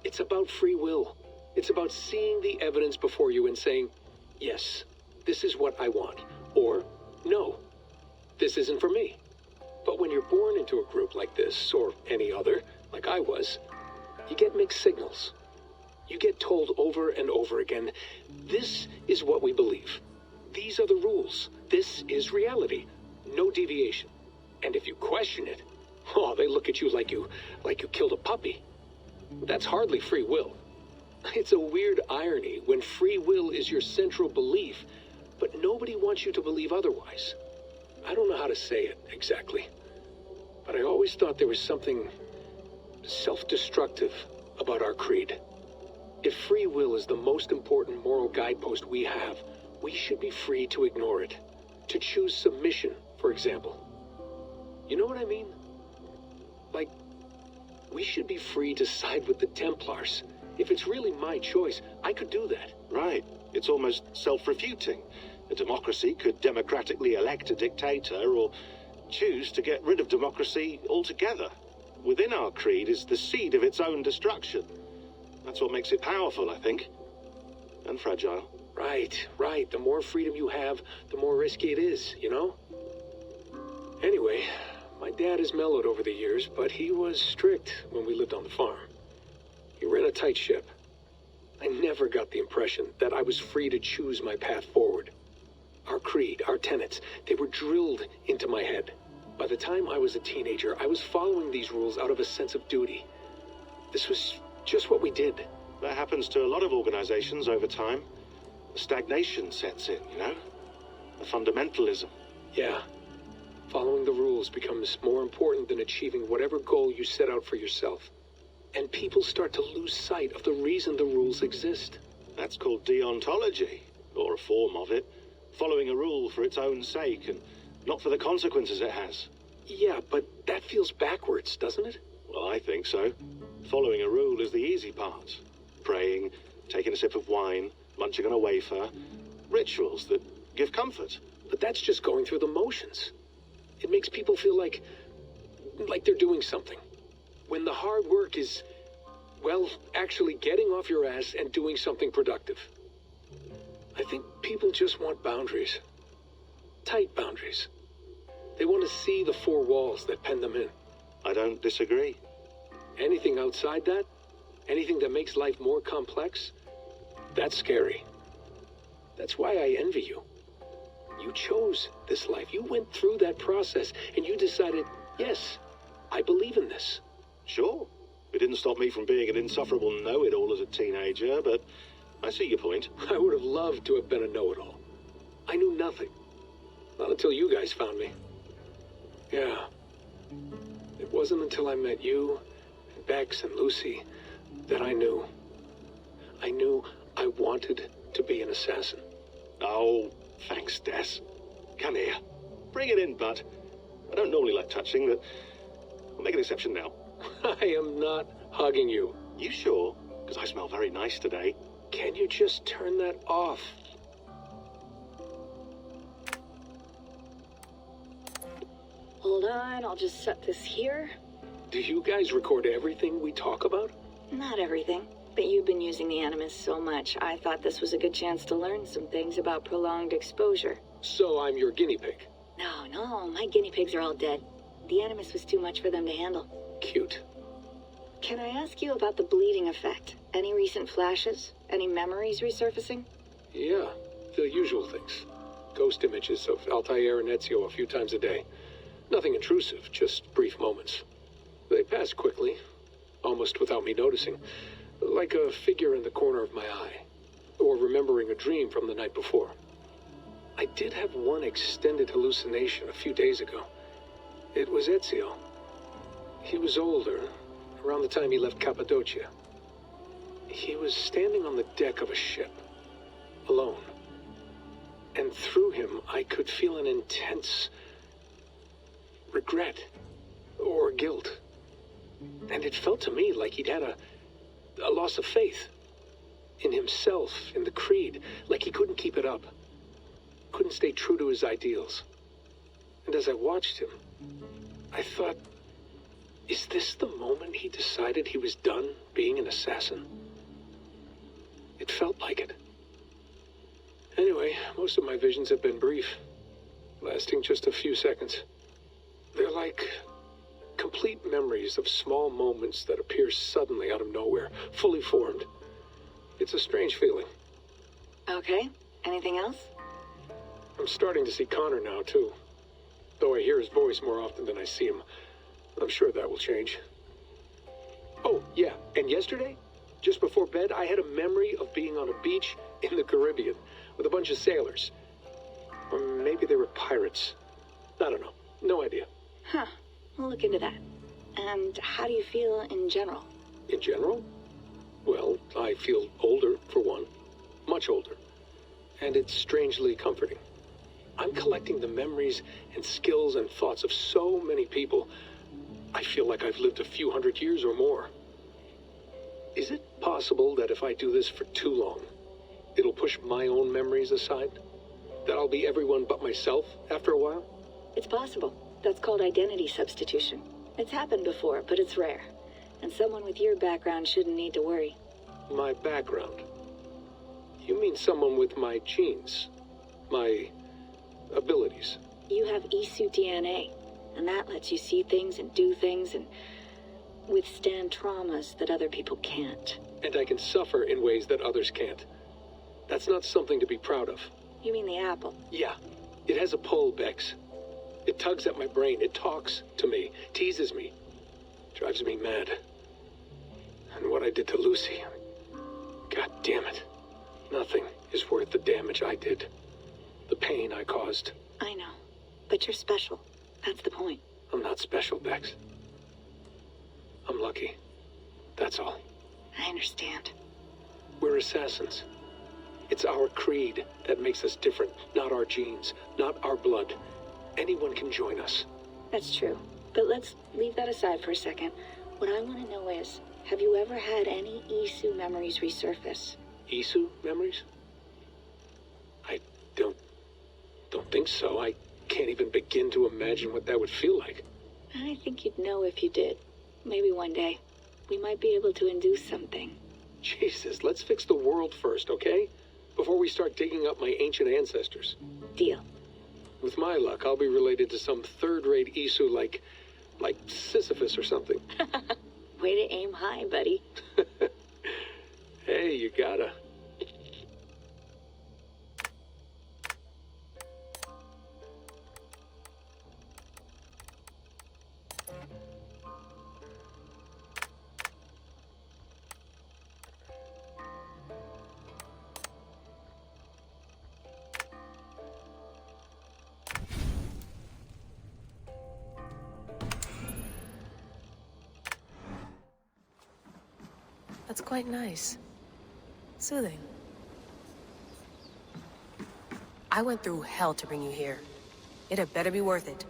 It's about free will. It's about seeing the evidence before you and saying, yes, this is what I want. Or, no, this isn't for me. But when you're born into a group like this, or any other, like I was, you get mixed signals. You get told over and over again, this is what we believe. These are the rules. This is reality. No deviation. And if you question it, oh, they look at you like you killed a puppy. That's hardly free will. It's a weird irony when free will is your central belief, but nobody wants you to believe otherwise. I don't know how to say it exactly, but I always thought there was something self-destructive about our creed. If free will is the most important moral guidepost we have, we should be free to ignore it. To choose submission, for example. You know what I mean? Like, we should be free to side with the Templars. If it's really my choice, I could do that. Right. It's almost self-refuting. A democracy could democratically elect a dictator or choose to get rid of democracy altogether. Within our creed is the seed of its own destruction. That's what makes it powerful, I think. And fragile. Right. The more freedom you have, the more risky it is, you know? Anyway, my dad has mellowed over the years, but he was strict when we lived on the farm. He ran a tight ship. I never got the impression that I was free to choose my path forward. Our creed, our tenets, they were drilled into my head. By the time I was a teenager, I was following these rules out of a sense of duty. This was just what we did. That happens to a lot of organizations over time. The stagnation sets in, you know? The fundamentalism. Yeah. Following the rules becomes more important than achieving whatever goal you set out for yourself. And people start to lose sight of the reason the rules exist. That's called deontology, or a form of it. Following a rule for its own sake, and not for the consequences it has. Yeah, but that feels backwards, doesn't it? Well, I think so. Following a rule is the easy part. Praying, taking a sip of wine, munching on a wafer. Rituals that give comfort. But that's just going through the motions. It makes people feel like they're doing something. When the hard work is, well, actually getting off your ass and doing something productive. I think people just want boundaries. Tight boundaries. They want to see the four walls that pen them in. I don't disagree. Anything outside that, anything that makes life more complex, that's scary. That's why I envy you. You chose this life. You went through that process and you decided, yes, I believe in this. Sure. It didn't stop me from being an insufferable know-it-all as a teenager, but I see your point. I would have loved to have been a know-it-all. I knew nothing. Not until you guys found me. Yeah. It wasn't until I met you, and Bex and Lucy, that I knew. I knew I wanted to be an assassin. Oh, thanks, Des. Come here. Bring it in, bud. I don't normally like touching, but I'll make an exception now. I am not hugging you. You sure? Because I smell very nice today. Can you just turn that off? Hold on, I'll just set this here. Do you guys record everything we talk about? Not everything, but you've been using the Animus so much, I thought this was a good chance to learn some things about prolonged exposure. So I'm your guinea pig? No, my guinea pigs are all dead. The Animus was too much for them to handle. Cute. Can I ask you about the bleeding effect? Any recent flashes? Any memories resurfacing? Yeah, the usual things. Ghost images of Altair and Ezio a few times a day. Nothing intrusive, just brief moments. They pass quickly, almost without me noticing. Like a figure in the corner of my eye. Or remembering a dream from the night before. I did have one extended hallucination a few days ago. It was Ezio. He was older, around the time he left Cappadocia. He was standing on the deck of a ship, alone. And through him, I could feel an intense regret or guilt. And it felt to me like he'd had a loss of faith in himself, in the creed, like he couldn't keep it up, couldn't stay true to his ideals. And as I watched him, I thought, is this the moment he decided he was done being an assassin? It felt like it. Anyway, most of my visions have been brief, lasting just a few seconds. They're like complete memories of small moments that appear suddenly out of nowhere, fully formed. It's a strange feeling. Okay, anything else? I'm starting to see Connor now, too. Though I hear his voice more often than I see him. I'm sure that will change. Oh, yeah, and yesterday, just before bed, I had a memory of being on a beach in the Caribbean with a bunch of sailors. Or maybe they were pirates. I don't know. No idea. Huh. We'll look into that. And how do you feel in general? In general? Well, I feel older, for one. Much older. And it's strangely comforting. I'm collecting the memories and skills and thoughts of so many people. I feel like I've lived a few hundred years or more. Is it possible that if I do this for too long, it'll push my own memories aside? That I'll be everyone but myself after a while? It's possible. That's called identity substitution. It's happened before, but it's rare. And someone with your background shouldn't need to worry. My background? You mean someone with my genes? My abilities? You have Isu DNA, and that lets you see things and do things and withstand traumas that other people can't. And I can suffer in ways that others can't. That's not something to be proud of. You mean the apple? Yeah. It has a pull, Bex. It tugs at my brain. It talks to me. Teases me. Drives me mad. And what I did to Lucy... God damn it. Nothing is worth the damage I did. The pain I caused. I know. But you're special. That's the point. I'm not special, Bex. I'm lucky. That's all. I understand. We're assassins. It's our creed that makes us different, not our genes, not our blood. Anyone can join us. That's true. But let's leave that aside for a second. What I want to know is, have you ever had any Isu memories resurface? Isu memories? I don't think so. I can't even begin to imagine what that would feel like. I think you'd know if you did. Maybe one day. We might be able to induce something. Jesus, let's fix the world first, okay? Before we start digging up my ancient ancestors. Deal. With my luck, I'll be related to some third-rate Isu like Sisyphus or something. Way to aim high, buddy. Hey, you gotta. That's quite nice. Soothing. I went through hell to bring you here. It had better be worth it.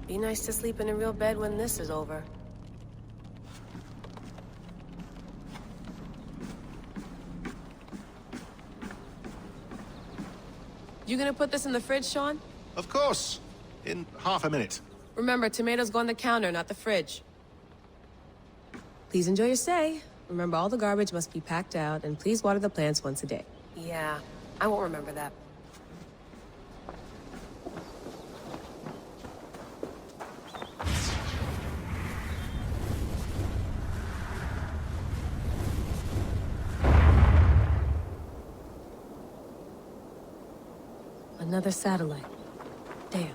Be nice to sleep in a real bed when this is over. You gonna put this in the fridge, Sean? Of course. In half a minute. Remember, tomatoes go on the counter, not the fridge. Please enjoy your stay. Remember, all the garbage must be packed out, and please water the plants once a day. Yeah, I won't remember that. Another satellite. Damn.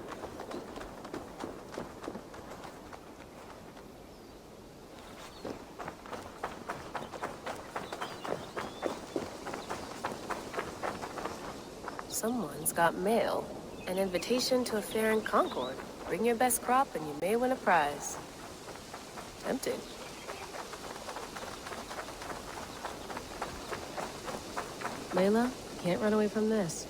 Someone's got mail. An invitation to a fair in Concord. Bring your best crop and you may win a prize. Tempting. Layla, can't run away from this.